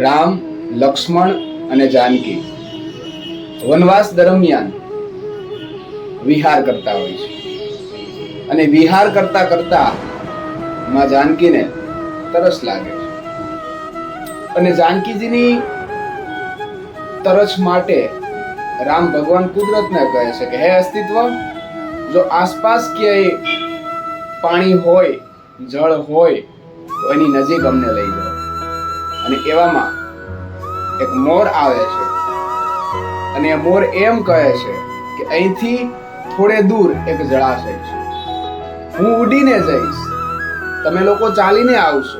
રામ, લક્ષ્મણ અને જાનકી વનવાસ દરમિયાન વિહાર કરતા હોય છે અને વિહાર કરતા કરતા માં જાનકીને તરસ લાગે છે અને જાનકીજીની તરસ માટે રામ ભગવાન કુદરતને કહે છે કે હે અસ્તિત્વ, જો આસપાસ ક્યાંય પાણી હોય, જળ હોય તો એની નજીક અમને લઈ જાઓ. અને એવામાં એક મોર આવે છે અને એ મોર એમ કહે છે કે અહીંથી થોડે દૂર એક જળાશય છે, હું ઉડીને જઈશ, તમે લોકો ચાલીને આવશો.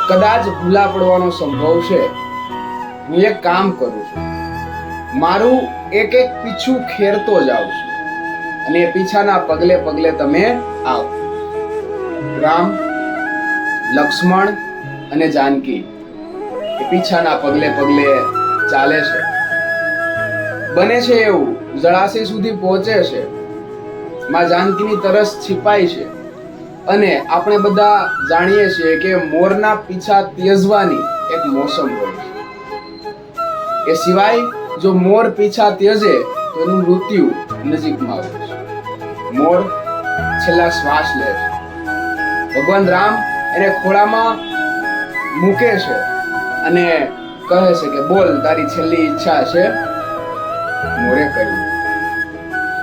કદાચ ભૂલા પડવાનો સંભવ છે. હું એક કામ કરું છું, મારું એક એક પીછું ખેરતો જાઉં છું અને એ પીછાના પગલે પગલે તમે આવો. રામ, લક્ષ્મણ અને જાનકી એ પીછાના પગલે પગલે ચાલે છે. બને છે એવું જળાશય સુધી પહોંચે છે. માં જાનકીની તરસ છીપાય છે અને આપણે બધા જાણીએ છીએ કે મોરના પીછા ત્યજવાની એક મોસમ હોય છે. એ સિવાય જો મોર પીછા ત્યજે તો એનું મૃત્યુ નજીકમાં આવે છે. મોર છેલ્લા શ્વાસ લે છે. ભગવાન રામ એને ખોળામાં મૂકે છે અને કહે છે કે બોલ, તારી છેલ્લી ઈચ્છા છે. મોરે કહ્યું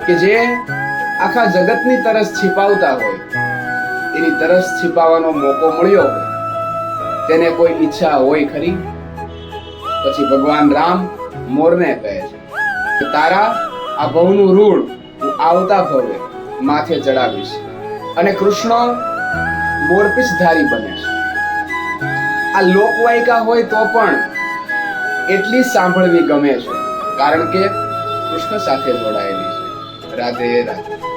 કે જે આખા જગતની તરસ छिपावता હોય, એની તરસ छिपाવવાનો મોકો મળ્યો હોય, તેને કોઈ ઈચ્છા હોય ખરી? પછી ભગવાન રામ મોરને કહે છે કે તારા આ ભવનું ઋણ હું આવતા ભવે માથે ચડાવીશ. અને કૃષ્ણ મોરપીછધારી બને છે. આ લોકવાયકા હોય તો પણ એટલી સાંભળવી ગમે છે, કારણ કે કૃષ્ણ સાથે જોડાયેલી છે. રાધે રાધે.